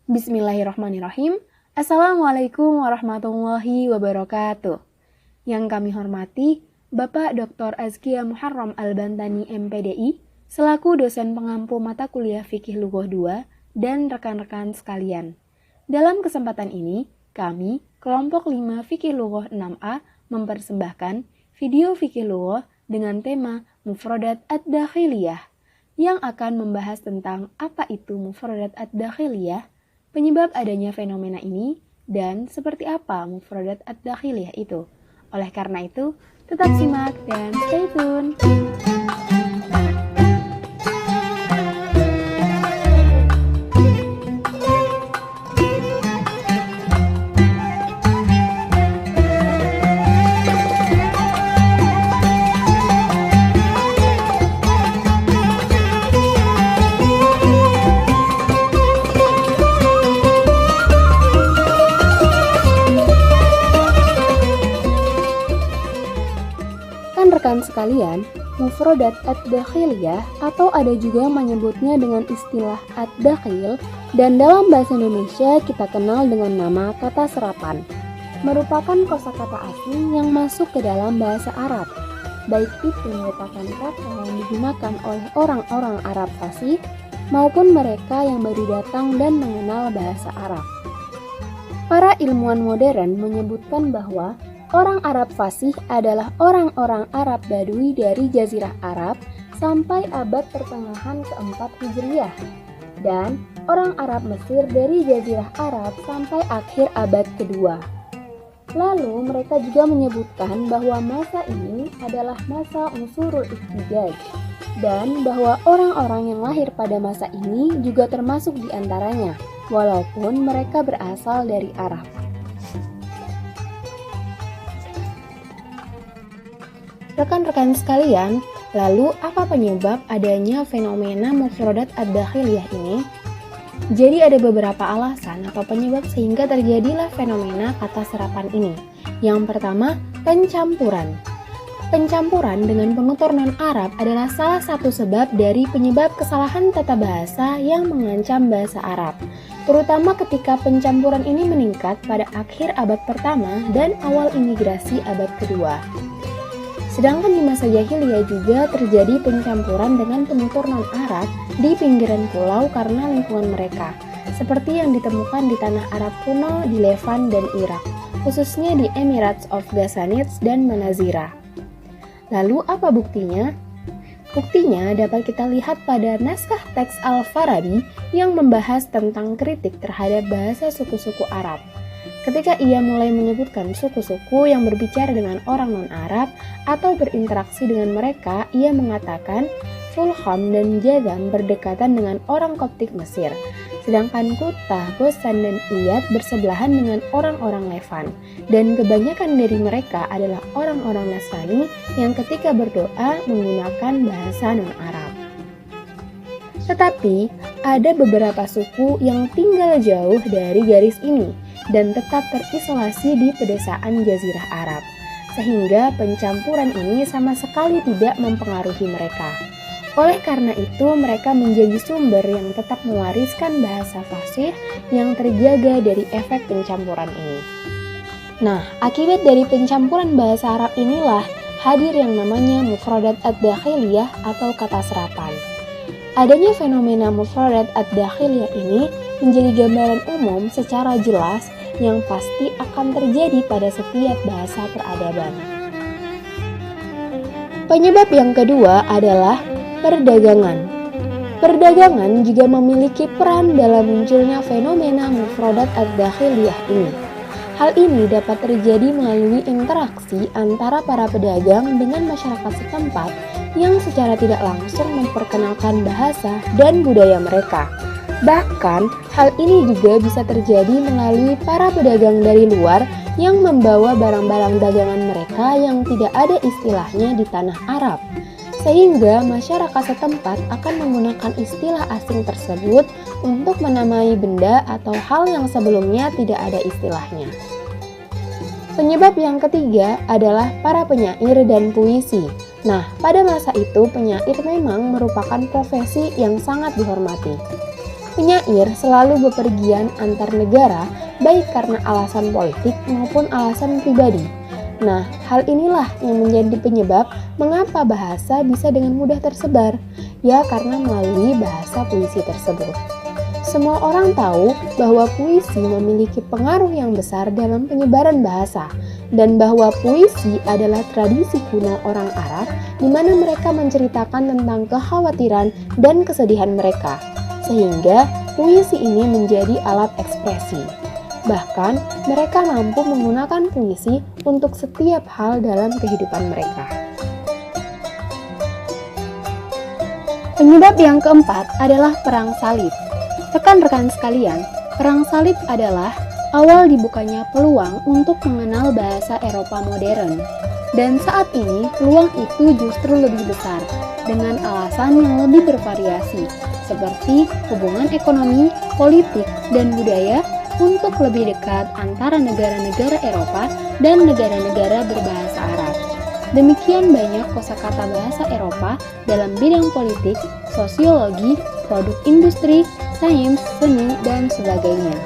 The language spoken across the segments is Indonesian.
Bismillahirrahmanirrahim. Assalamualaikum warahmatullahi wabarakatuh. Yang kami hormati Bapak Dr. Azkia Muharram Al-Bantani MPDI selaku dosen pengampu mata kuliah Fikih Lughah 2 dan rekan-rekan sekalian. Dalam kesempatan ini, kami kelompok 5 Fikih Lughah 6A mempersembahkan video Fikih Lughah dengan tema Mufradat Ad-Dakhiliyah yang akan membahas tentang apa itu Mufradat Ad-Dakhiliyah, penyebab adanya fenomena ini, dan seperti apa Mufradat Ad-Dakhiliyah itu. Oleh karena itu, tetap simak dan stay tune. Rekan sekalian, Mufradat Ad-Dakhiliyah atau ada juga menyebutnya dengan istilah Ad-Dakhil dan dalam bahasa Indonesia kita kenal dengan nama kata serapan, merupakan kosakata asing yang masuk ke dalam bahasa Arab, baik itu merupakan kata yang digunakan oleh orang-orang Arab fasih maupun mereka yang baru datang dan mengenal bahasa Arab. Para ilmuwan modern menyebutkan bahwa orang Arab fasih adalah orang-orang Arab Badui dari Jazirah Arab sampai abad pertengahan keempat Hijriyah, dan orang Arab Mesir dari Jazirah Arab sampai akhir abad kedua. Lalu mereka juga menyebutkan bahwa masa ini adalah masa Unsurul Ihtijaj, dan bahwa orang-orang yang lahir pada masa ini juga termasuk di antaranya, walaupun mereka berasal dari Arab. Rekan-rekan sekalian, lalu apa penyebab adanya fenomena Mufradat Ad-Dakhiliyah ini? Jadi ada beberapa alasan atau penyebab sehingga terjadilah fenomena kata serapan ini. Yang pertama, pencampuran. Pencampuran dengan penutur non-Arab adalah salah satu sebab dari penyebab kesalahan tata bahasa yang mengancam bahasa Arab, terutama ketika pencampuran ini meningkat pada akhir abad pertama dan awal imigrasi abad kedua. Sedangkan di masa jahiliyah juga terjadi pencampuran dengan penutur non-Arab di pinggiran pulau karena lingkungan mereka, seperti yang ditemukan di tanah Arab kuno di Levan dan Irak, khususnya di Emirates of Ghassanid dan Manazirah. Lalu apa buktinya? Buktinya dapat kita lihat pada naskah teks Al-Farabi yang membahas tentang kritik terhadap bahasa suku-suku Arab. Ketika ia mulai menyebutkan suku-suku yang berbicara dengan orang non-Arab atau berinteraksi dengan mereka, ia mengatakan Fulham dan Jazam berdekatan dengan orang Koptik Mesir, sedangkan Kutah, Gosan, dan Iyad bersebelahan dengan orang-orang Levan, dan kebanyakan dari mereka adalah orang-orang Nasrani yang ketika berdoa menggunakan bahasa non-Arab. Tetapi, ada beberapa suku yang tinggal jauh dari garis ini dan tetap terisolasi di pedesaan Jazirah Arab, sehingga pencampuran ini sama sekali tidak mempengaruhi mereka. Oleh karena itu, mereka menjadi sumber yang tetap mewariskan bahasa fasih yang terjaga dari efek pencampuran ini. Nah, akibat dari pencampuran bahasa Arab inilah hadir yang namanya Mufradat Ad-Dakhiliyah atau kata serapan. Adanya fenomena Mufradat Ad-Dakhiliyah ini menjadi gambaran umum secara jelas yang pasti akan terjadi pada setiap bahasa peradaban. Penyebab yang kedua adalah perdagangan. Perdagangan juga memiliki peran dalam munculnya fenomena Mufradat Ad-Dakhiliyah ini. Hal ini dapat terjadi melalui interaksi antara para pedagang dengan masyarakat setempat yang secara tidak langsung memperkenalkan bahasa dan budaya mereka. Bahkan, hal ini juga bisa terjadi melalui para pedagang dari luar yang membawa barang-barang dagangan mereka yang tidak ada istilahnya di tanah Arab, sehingga masyarakat setempat akan menggunakan istilah asing tersebut untuk menamai benda atau hal yang sebelumnya tidak ada istilahnya. Penyebab yang ketiga adalah para penyair dan puisi. Nah, pada masa itu penyair memang merupakan profesi yang sangat dihormati. Penyair selalu bepergian antar negara, baik karena alasan politik maupun alasan pribadi. Nah, hal inilah yang menjadi penyebab mengapa bahasa bisa dengan mudah tersebar, ya karena melalui bahasa puisi tersebut. Semua orang tahu bahwa puisi memiliki pengaruh yang besar dalam penyebaran bahasa, dan bahwa puisi adalah tradisi kuno orang Arab di mana mereka menceritakan tentang kekhawatiran dan kesedihan mereka, sehingga puisi ini menjadi alat ekspresi. Bahkan, mereka mampu menggunakan puisi untuk setiap hal dalam kehidupan mereka. Penyebab yang keempat adalah Perang Salib. Rekan-rekan sekalian, Perang Salib adalah awal dibukanya peluang untuk mengenal bahasa Eropa modern. Dan saat ini, peluang itu justru lebih besar, dengan alasan yang lebih bervariasi, seperti hubungan ekonomi, politik, dan budaya, untuk lebih dekat antara negara-negara Eropa dan negara-negara berbahasa Arab. Demikian banyak kosakata bahasa Eropa dalam bidang politik, sosiologi, produk industri, sains, seni, dan sebagainya.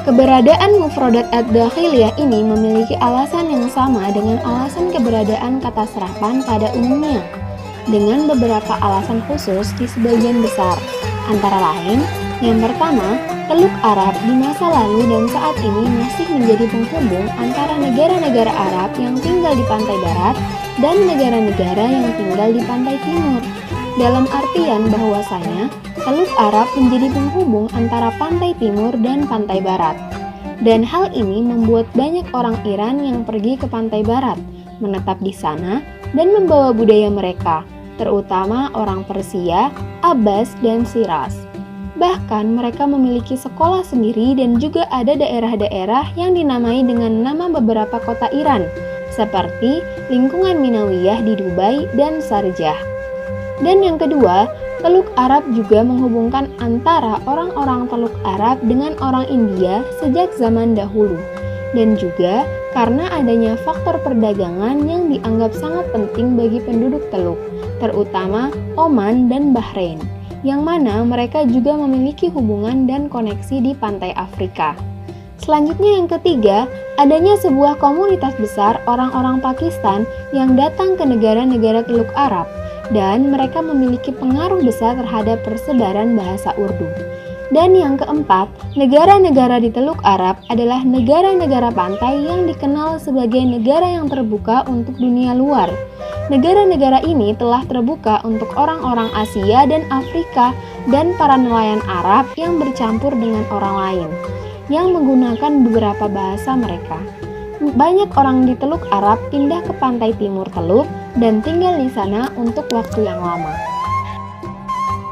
Keberadaan mufradat ad-dakhiliyah ini memiliki alasan yang sama dengan alasan keberadaan kata serapan pada umumnya, dengan beberapa alasan khusus di sebagian besar, antara lain, yang pertama, Teluk Arab di masa lalu dan saat ini masih menjadi penghubung antara negara-negara Arab yang tinggal di pantai barat dan negara-negara yang tinggal di pantai timur. Dalam artian bahwasanya, Teluk Arab menjadi penghubung antara pantai timur dan pantai barat. Dan hal ini membuat banyak orang Iran yang pergi ke pantai barat, menetap di sana, dan membawa budaya mereka, terutama orang Persia, Abbas, dan Shiraz. Bahkan mereka memiliki sekolah sendiri dan juga ada daerah-daerah yang dinamai dengan nama beberapa kota Iran, seperti lingkungan Minawiyah di Dubai dan Sharjah. Dan yang kedua, Teluk Arab juga menghubungkan antara orang-orang Teluk Arab dengan orang India sejak zaman dahulu. Dan juga karena adanya faktor perdagangan yang dianggap sangat penting bagi penduduk Teluk, terutama Oman dan Bahrain, yang mana mereka juga memiliki hubungan dan koneksi di pantai Afrika. Selanjutnya yang ketiga, adanya sebuah komunitas besar orang-orang Pakistan yang datang ke negara-negara Teluk Arab, dan mereka memiliki pengaruh besar terhadap persebaran bahasa Urdu. Dan yang keempat, negara-negara di Teluk Arab adalah negara-negara pantai yang dikenal sebagai negara yang terbuka untuk dunia luar. Negara-negara ini telah terbuka untuk orang-orang Asia dan Afrika dan para nelayan Arab yang bercampur dengan orang lain, yang menggunakan beberapa bahasa mereka. Banyak orang di Teluk Arab pindah ke pantai timur Teluk dan tinggal di sana untuk waktu yang lama.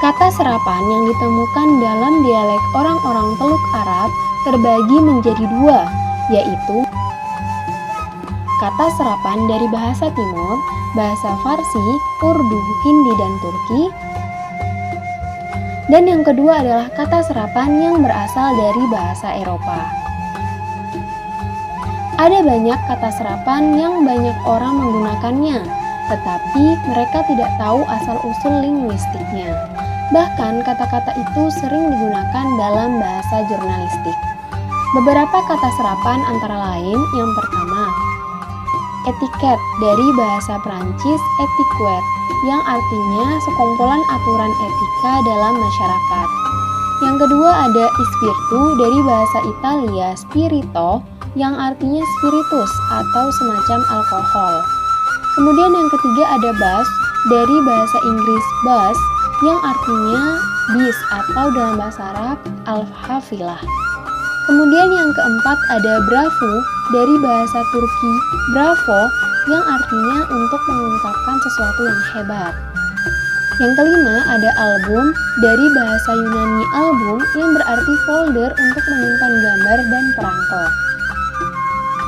Kata serapan yang ditemukan dalam dialek orang-orang Teluk Arab terbagi menjadi dua, yaitu kata serapan dari bahasa Timur, bahasa Farsi, Urdu, Hindi, dan Turki. Dan yang kedua adalah kata serapan yang berasal dari bahasa Eropa. Ada banyak kata serapan yang banyak orang menggunakannya, tetapi mereka tidak tahu asal-usul linguistiknya. Bahkan kata-kata itu sering digunakan dalam bahasa jurnalistik. Beberapa kata serapan antara lain yang pertama, etiket dari bahasa Prancis etiquette yang artinya sekumpulan aturan etika dalam masyarakat. Yang kedua ada ispirtu dari bahasa Italia spirito yang artinya spiritus atau semacam alkohol. Kemudian yang ketiga ada bus dari bahasa Inggris bus yang artinya bis atau dalam bahasa Arab al-hafilah. Kemudian yang keempat ada bravo dari bahasa Turki bravo yang artinya untuk mengungkapkan sesuatu yang hebat. Yang kelima ada album dari bahasa Yunani album yang berarti folder untuk menyimpan gambar dan perangko.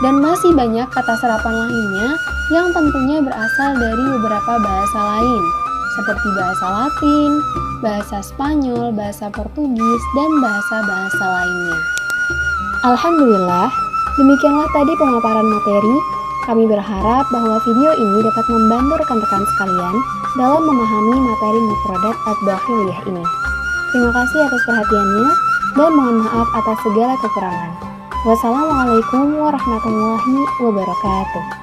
Dan masih banyak kata serapan lainnya yang tentunya berasal dari beberapa bahasa lain, seperti bahasa Latin, bahasa Spanyol, bahasa Portugis, dan bahasa-bahasa lainnya. Alhamdulillah, demikianlah tadi pemaparan materi. Kami berharap bahwa video ini dapat membantu rekan-rekan sekalian dalam memahami materi mufradat ad-dakhiliyah ini. Terima kasih atas perhatiannya dan mohon maaf atas segala kekurangan. Wassalamualaikum warahmatullahi wabarakatuh.